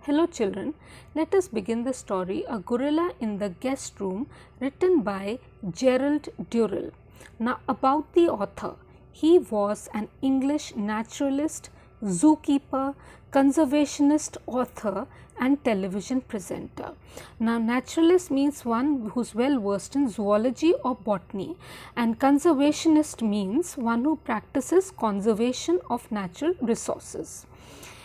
Hello children, let us begin the story A Gorilla in the Guest Room written by Gerald Durrell. Now about the author. He was an English naturalist, zookeeper, conservationist author and television presenter. Now naturalist means one who is well versed in zoology or botany, and conservationist means one who practices conservation of natural resources.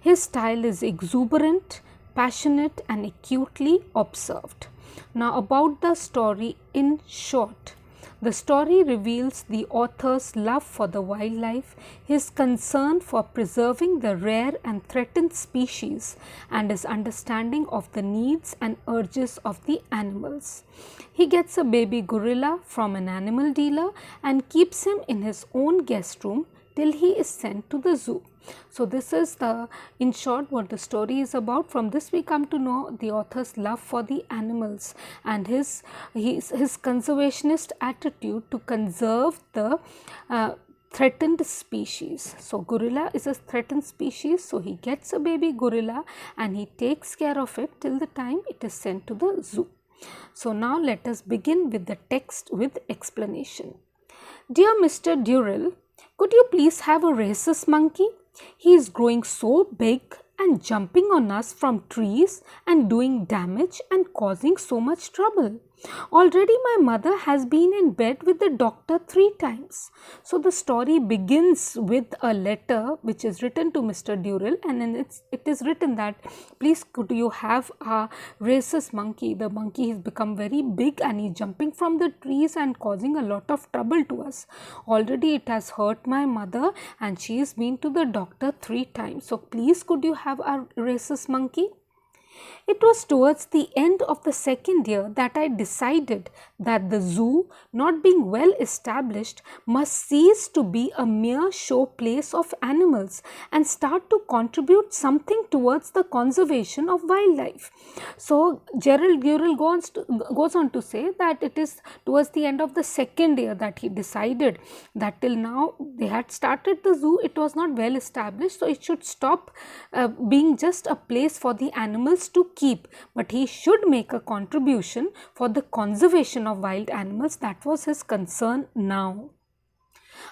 His style is exuberant, passionate and acutely observed. Now about the story in short. The story reveals the author's love for the wildlife, his concern for preserving the rare and threatened species, and his understanding of the needs and urges of the animals. He gets a baby gorilla from an animal dealer and keeps him in his own guest room till he is sent to the zoo. So this is in short what the story is about. From this we come to know the author's love for the animals and his conservationist attitude to conserve the threatened species. So gorilla is a threatened species, so he gets a baby gorilla and he takes care of it till the time it is sent to the zoo. So now let us begin with the text with explanation. Dear Mr. Durrell, could you please have a rhesus monkey? He is growing so big and jumping on us from trees and doing damage and causing so much trouble. Already my mother has been in bed with the doctor 3 times. So the story begins with a letter which is written to Mr. Durrell, and then it is written that please could you have a rhesus monkey. The monkey has become very big and he is jumping from the trees and causing a lot of trouble to us. Already it has hurt my mother and she has been to the doctor 3 times. So please could you have a rhesus monkey? It was towards the end of the second year that I decided that the zoo, not being well established, must cease to be a mere show place of animals and start to contribute something towards the conservation of wildlife. So Gerald Durrell goes on to say that it is towards the end of the second year that he decided that till now they had started the zoo, it was not well established, so it should stop being just a place for the animals to keep, but he should make a contribution for the conservation of wild animals. That was his concern now.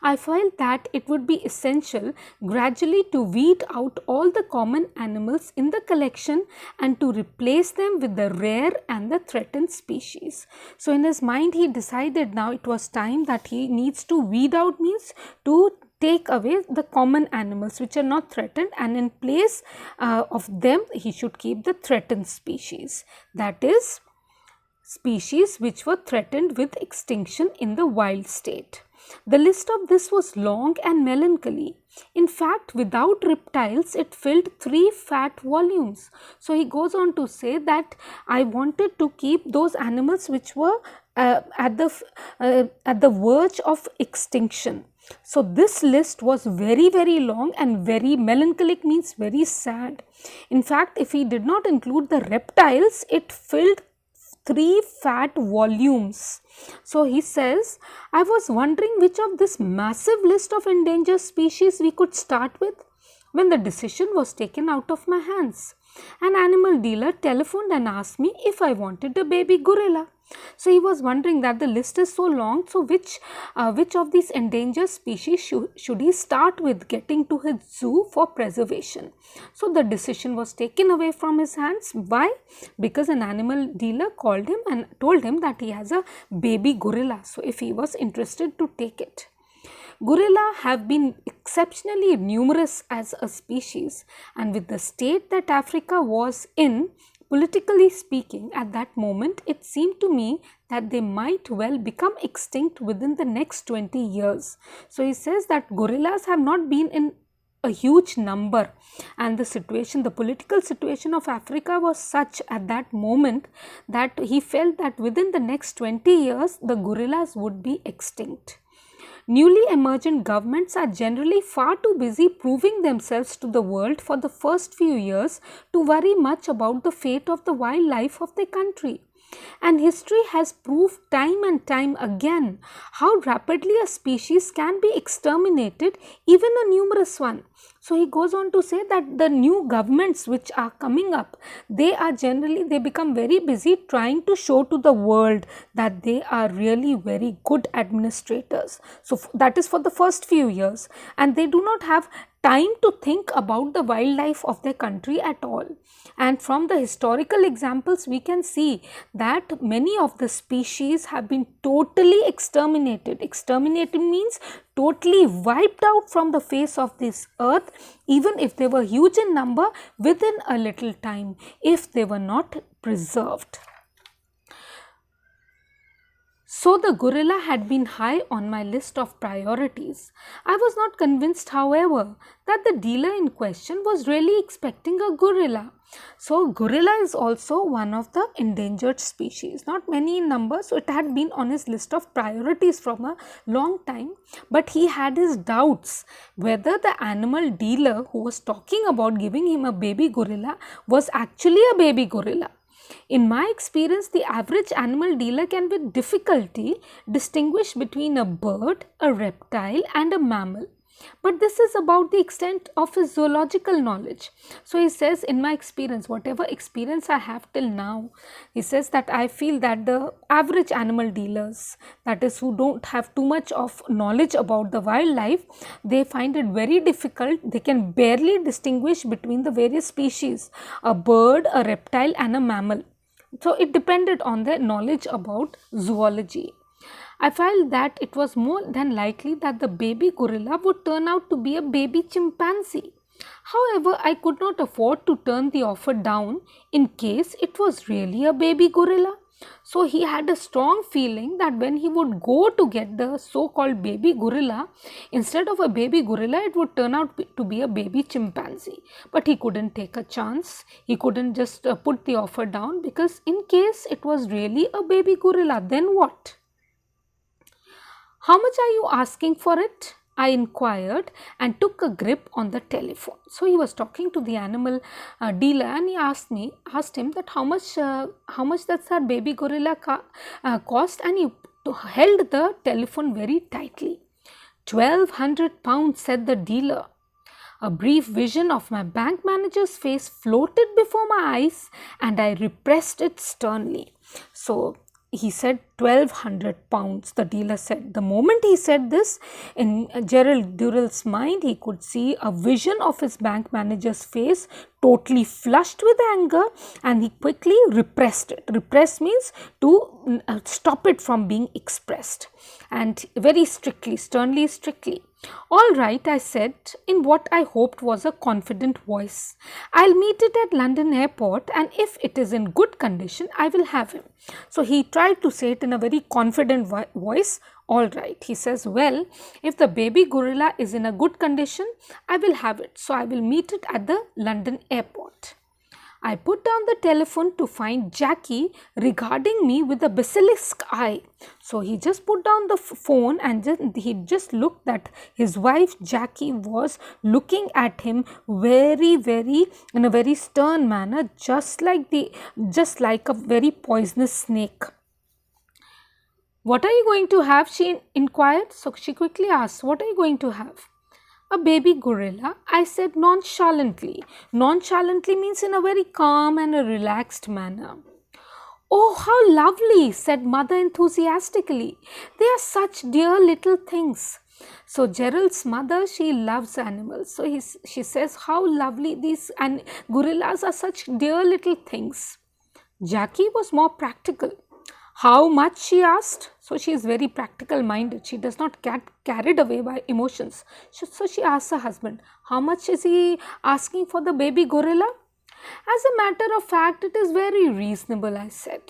I felt that it would be essential gradually to weed out all the common animals in the collection and to replace them with the rare and the threatened species. So in his mind he decided now it was time that he needs to weed out, means to take away the common animals which are not threatened, and in place of them he should keep the threatened species, that is species which were threatened with extinction in the wild state. The list of this was long and melancholy. In fact, without reptiles, it filled 3 fat volumes. So he goes on to say that I wanted to keep those animals which were at the verge of extinction. So this list was very long and very melancholic, means very sad. In fact, if he did not include the reptiles, it filled 3 fat volumes. So he says, I was wondering which of this massive list of endangered species we could start with when the decision was taken out of my hands. An animal dealer telephoned and asked me if I wanted a baby gorilla. So he was wondering that the list is so long, so which of these endangered species should he start with getting to his zoo for preservation. So the decision was taken away from his hands. Why? Because an animal dealer called him and told him that he has a baby gorilla, so if he was interested to take it. Gorilla have been exceptionally numerous as a species, and with the state that Africa was in, politically speaking, at that moment, it seemed to me that they might well become extinct within the next 20 years. So he says that gorillas have not been in a huge number, and the political situation of Africa was such at that moment that he felt that within the next 20 years the gorillas would be extinct. Newly emergent governments are generally far too busy proving themselves to the world for the first few years to worry much about the fate of the wildlife of their country. And history has proved time and time again how rapidly a species can be exterminated, even a numerous one. So he goes on to say that the new governments which are coming up, they become very busy trying to show to the world that they are really very good administrators. So that is for the first few years, and they do not have time to think about the wildlife of their country at all. And from the historical examples we can see that many of the species have been totally exterminated. Exterminated means totally wiped out from the face of this earth, even if they were huge in number, within a little time, if they were not preserved. So the gorilla had been high on my list of priorities. I was not convinced, however, that the dealer in question was really expecting a gorilla. So gorilla is also one of the endangered species, not many in number, so it had been on his list of priorities from a long time, but he had his doubts whether the animal dealer who was talking about giving him a baby gorilla was actually a baby gorilla. In my experience, the average animal dealer can with difficulty distinguish between a bird, a reptile and a mammal. But this is about the extent of his zoological knowledge. So he says, in my experience, whatever experience I have till now, he says that I feel that the average animal dealers, that is who don't have too much of knowledge about the wildlife, they find it very difficult. They can barely distinguish between the various species, a bird, a reptile and a mammal. So it depended on their knowledge about zoology. I felt that it was more than likely that the baby gorilla would turn out to be a baby chimpanzee. However, I could not afford to turn the offer down in case it was really a baby gorilla. So he had a strong feeling that when he would go to get the so-called baby gorilla, instead of a baby gorilla, it would turn out to be a baby chimpanzee. But he couldn't take a chance. He couldn't just put the offer down, because in case it was really a baby gorilla, then what? How much are you asking for it? I inquired and took a grip on the telephone. So he was talking to the animal dealer, and he asked him that how much does that baby gorilla cost, and he held the telephone very tightly. 1,200 pounds, said the dealer. A brief vision of my bank manager's face floated before my eyes, and I repressed it sternly. So he said 1,200 pounds, the dealer said. The moment he said this, in Gerald Durrell's mind, he could see a vision of his bank manager's face totally flushed with anger, and he quickly repressed it. Repress means to stop it from being expressed, and very strictly, sternly, strictly. All right, I said in what I hoped was a confident voice. I'll meet it at London airport, and if it is in good condition, I will have him. So he tried to say it in a very confident voice. All right, he says, well, if the baby gorilla is in a good condition, I will have it. So I will meet it at the London airport. I put down the telephone to find Jackie regarding me with a basilisk eye. So he just put down the phone, and he just looked that his wife Jackie was looking at him in a very stern manner, just like a very poisonous snake. What are you going to have? She inquired. So she quickly asked, what are you going to have? A baby gorilla, I said nonchalantly. Nonchalantly means in a very calm and a relaxed manner. Oh, how lovely, said mother enthusiastically. They are such dear little things. So Gerald's mother, she loves animals. So she says how lovely these gorillas are, such dear little things. Jackie was more practical. How much, she asked. So she is very practical minded. She does not get carried away by emotions. So she asks her husband, how much is he asking for the baby gorilla? As a matter of fact, it is very reasonable, I said.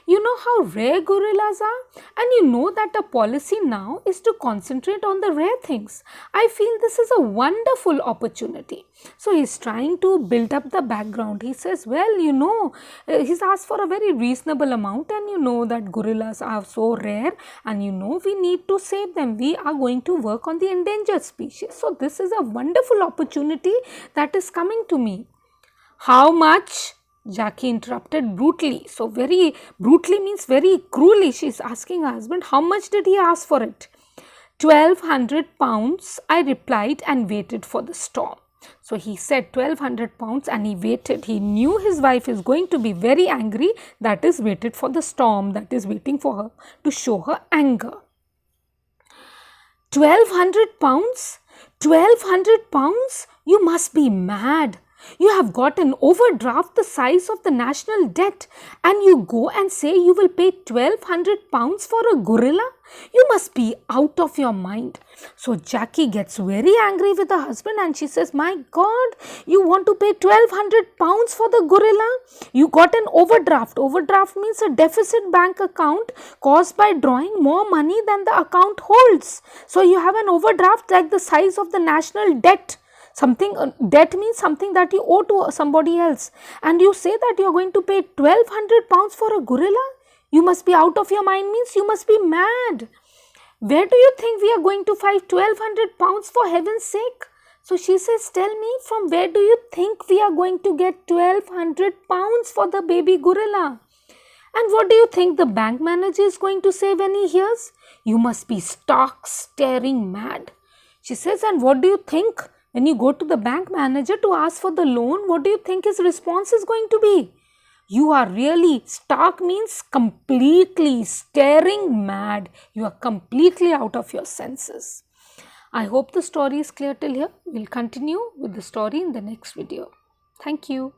You know how rare gorillas are, and you know that the policy now is to concentrate on the rare things. I feel this is a wonderful opportunity. So he's trying to build up the background. He says, well, you know, he's asked for a very reasonable amount, and you know that gorillas are so rare, and you know we need to save them. We are going to work on the endangered species. So this is a wonderful opportunity that is coming to me. How much? Jackie interrupted brutally. So very brutally means very cruelly. She is asking her husband, how much did he ask for it? 1,200 pounds, I replied, and waited for the storm. So he said 1200 pounds and he waited. He knew his wife is going to be very angry, that is waited for the storm, that is waiting for her to show her anger. 1200 pounds? 1200 pounds? You must be mad. You have got an overdraft the size of the national debt and you go and say you will pay 1200 pounds for a gorilla? You must be out of your mind. So Jackie gets very angry with her husband and she says, my God, you want to pay 1200 pounds for the gorilla? You got an overdraft. Overdraft means a deficit bank account caused by drawing more money than the account holds. So you have an overdraft like the size of the national debt. Something debt means something that you owe to somebody else, and you say that you are going to pay 1200 pounds for a gorilla? You must be out of your mind means you must be mad. Where do you think we are going to find 1200 pounds, for heaven's sake? So she says, tell me, from where do you think we are going to get 1200 pounds for the baby gorilla? And what do you think the bank manager is going to say when he hears? You must be stark, staring mad. She says, and what do you think? When you go to the bank manager to ask for the loan, what do you think his response is going to be? You are really, stark means completely staring mad. You are completely out of your senses. I hope the story is clear till here. We'll continue with the story in the next video. Thank you.